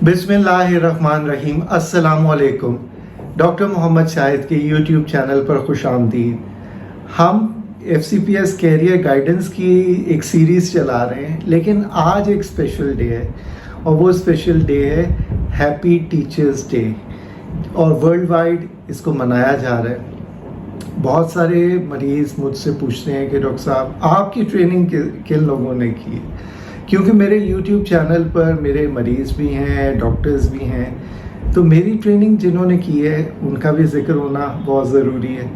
बिस्मिल्लाहिर्रहमानिर्रहीम। अस्सलाम वालेकुम। डॉक्टर मोहम्मद शाहिद के यूट्यूब चैनल पर खुश आमदीद। हम FCPS कैरियर गाइडेंस की एक सीरीज़ चला रहे हैं, लेकिन आज एक स्पेशल डे है और वो स्पेशल डे है हैप्पी टीचर्स डे, और वर्ल्ड वाइड इसको मनाया जा रहा है। बहुत सारे मरीज़ मुझसे पूछते हैं कि डॉक्टर साहब आपकी ट्रेनिंग किन लोगों ने की है, क्योंकि मेरे YouTube चैनल पर मेरे मरीज़ भी हैं, डॉक्टर्स भी हैं, तो मेरी ट्रेनिंग जिन्होंने की है उनका भी ज़िक्र होना बहुत ज़रूरी है।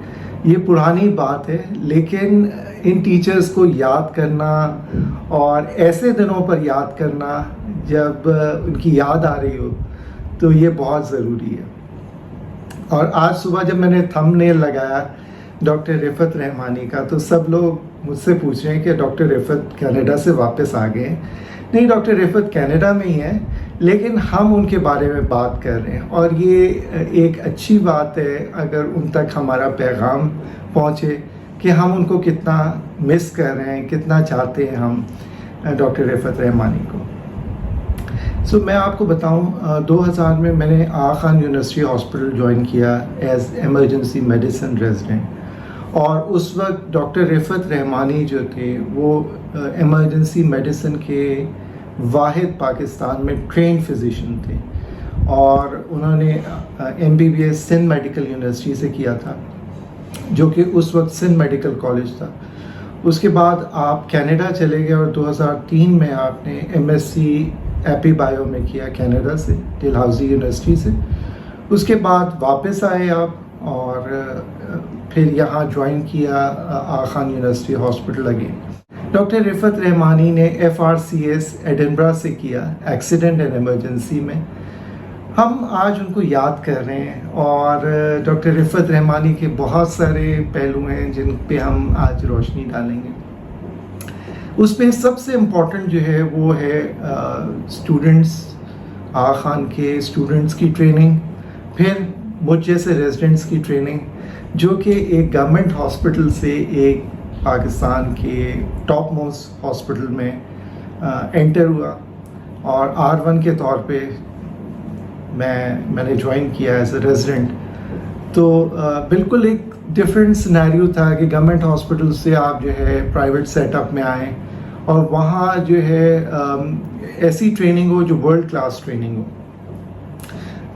ये पुरानी बात है, लेकिन इन टीचर्स को याद करना और ऐसे दिनों पर याद करना जब उनकी याद आ रही हो, तो ये बहुत ज़रूरी है। और आज सुबह जब मैंने थंबनेल लगाया डॉक्टर रिफत रहमानी का, तो सब लोग मुझसे पूछ रहे हैं कि डॉक्टर रिफत कनाडा से वापस आ गए। नहीं, डॉक्टर रिफत कनाडा में ही हैं, लेकिन हम उनके बारे में बात कर रहे हैं, और ये एक अच्छी बात है अगर उन तक हमारा पैगाम पहुँचे कि हम उनको कितना मिस कर रहे हैं, कितना चाहते हैं हम डॉक्टर रिफत रहमानी को। मैं आपको बताऊं, 2000 में मैंने आगा खान यूनिवर्सिटी हॉस्पिटल ज्वाइन किया एज एमरजेंसी मेडिसिन रेजिडेंट, और उस वक्त डॉक्टर रिफत रहमानी जो थे वो एमरजेंसी मेडिसिन के वाहिद पाकिस्तान में ट्रेन फिजिशियन थे, और उन्होंने MBBS सिंध मेडिकल यूनिवर्सिटी से किया था, जो कि उस वक्त सिंध मेडिकल कॉलेज था। उसके बाद आप कनाडा चले गए और 2003 में आपने MSc एपी बायो में किया कनाडा से, डलहौजी यूनिवर्सिटी से। उसके बाद वापस आए आप और फिर यहाँ ज्वाइन किया Aga Khan University Hospital again. Doctor Rifat Rahmani ने FRCS एडिनबरा से किया एक्सीडेंट एंड एमरजेंसी में। हम आज उनको याद कर रहे हैं, और डॉक्टर रिफत रहमानी के बहुत सारे पहलू हैं जिन पे हम आज रोशनी डालेंगे। उसमें सबसे इम्पॉर्टेंट जो है वो है स्टूडेंट्स, आगा खान के स्टूडेंट्स की ट्रेनिंग, फिर मुझ जैसे रेजिडेंट्स की ट्रेनिंग, जो कि एक गवर्नमेंट हॉस्पिटल से एक पाकिस्तान के टॉप मोस्ट हॉस्पिटल में एंटर हुआ, और R1 के तौर पे मैंने ज्वाइन किया एज ए रेजिडेंट। तो बिल्कुल एक डिफरेंट सिनेरियो था कि गवर्नमेंट हॉस्पिटल से आप जो है प्राइवेट सेटअप में आए, और वहाँ जो है ऐसी ट्रेनिंग हो जो वर्ल्ड क्लास ट्रेनिंग हो।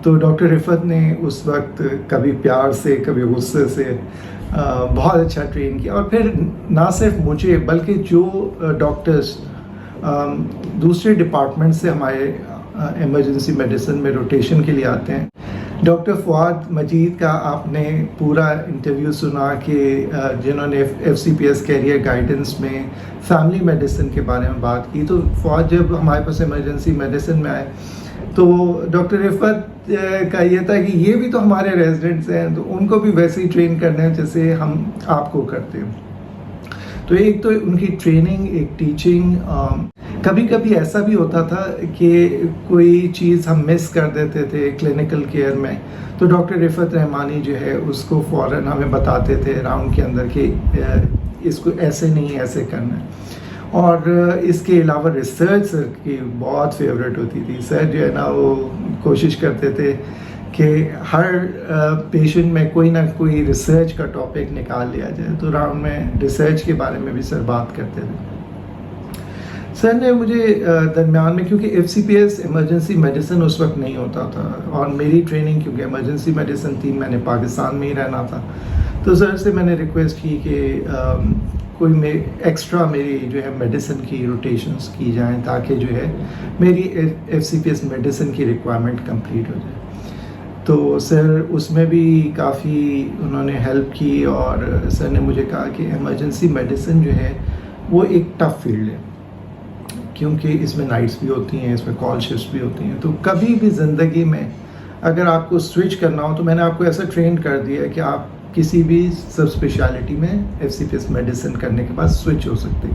तो डॉक्टर रिफत ने उस वक्त कभी प्यार से कभी गुस्से से बहुत अच्छा ट्रेन किया, और फिर ना सिर्फ मुझे बल्कि जो डॉक्टर्स दूसरे डिपार्टमेंट से हमारे एमरजेंसी मेडिसिन में रोटेशन के लिए आते हैं। डॉक्टर फवाद मजीद का आपने पूरा इंटरव्यू सुना कि जिन्होंने FCPS कैरियर गाइडेंस में फैमिली मेडिसिन के बारे में बात की। तो फवाद जब हमारे पास एमरजेंसी मेडिसिन में आए, तो डॉक्टर रिफत का ये था कि ये भी तो हमारे रेजिडेंट्स हैं, तो उनको भी वैसे ही ट्रेन करना है जैसे हम आपको करते हैं। तो एक तो उनकी ट्रेनिंग, एक टीचिंग। कभी कभी ऐसा भी होता था कि कोई चीज़ हम मिस कर देते थे क्लिनिकल केयर में, तो डॉक्टर रिफत रहमानी जो है उसको फ़ौरन हमें बताते थे राउंड के अंदर कि इसको ऐसे नहीं ऐसे करना है। और इसके अलावा रिसर्च सर की बहुत फेवरेट होती थी। सर जो है ना वो कोशिश करते थे कि हर पेशेंट में कोई ना कोई रिसर्च का टॉपिक निकाल लिया जाए, तो राउंड में रिसर्च के बारे में भी सर बात करते थे। सर ने मुझे दरमियान में, क्योंकि FCPS इमरजेंसी मेडिसिन उस वक्त नहीं होता था, और मेरी ट्रेनिंग क्योंकि इमरजेंसी मेडिसिन थी, मैंने पाकिस्तान में ही रहना था, तो सर से मैंने रिक्वेस्ट की कि कोई एक्स्ट्रा मेरी जो है मेडिसिन की रोटेशंस की जाएं, ताकि जो है मेरी FCPS मेडिसिन की रिक्वायरमेंट कंप्लीट हो जाए। तो सर उसमें भी काफ़ी उन्होंने हेल्प की, और सर ने मुझे कहा कि इमरजेंसी मेडिसिन जो है वो एक टफ़ फील्ड है, क्योंकि इसमें नाइट्स भी होती हैं, इसमें कॉल शिफ्ट्स भी होती हैं। तो कभी भी ज़िंदगी में अगर आपको स्विच करना हो, तो मैंने आपको ऐसा ट्रेन कर दिया है कि आप किसी भी सब स्पेशलिटी में FCPS मेडिसिन करने के बाद स्विच हो सकते।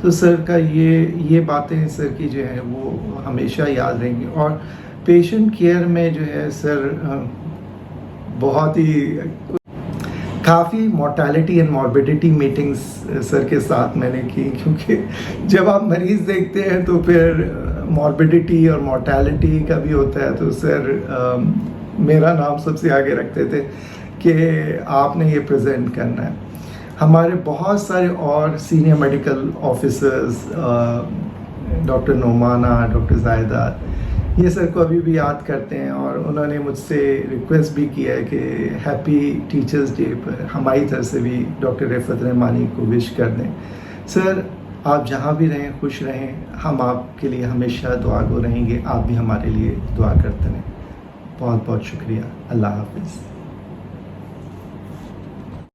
तो सर का ये बातें सर की जो है वो हमेशा याद रहेंगी। और पेशेंट केयर में जो है सर बहुत ही काफ़ी mortality and morbidity meetings sir के साथ मैंने की, क्योंकि जब आप मरीज़ देखते हैं तो फिर موربیڈیٹی اور مورٹیلٹی کا بھی ہوتا ہے تو سر میرا نام سب سے آگے رکھتے تھے کہ آپ نے یہ پریزنٹ کرنا ہے. ہمارے بہت سارے اور senior medical officers doctor Naumana, doctor Zahida, یہ سر کو ابھی بھی یاد کرتے ہیں اور انہوں نے مجھ سے ریکویسٹ بھی کیا ہے کہ ہیپی ٹیچرز ڈے پر ہماری طرف سے بھی ڈاکٹر رفعت رحمانی کو وش کر دیں. سر آپ جہاں بھی رہیں خوش رہیں, ہم آپ کے لیے ہمیشہ دعا گو رہیں گے, آپ بھی ہمارے لیے دعا کرتے رہیں. بہت بہت شکریہ. اللہ حافظ.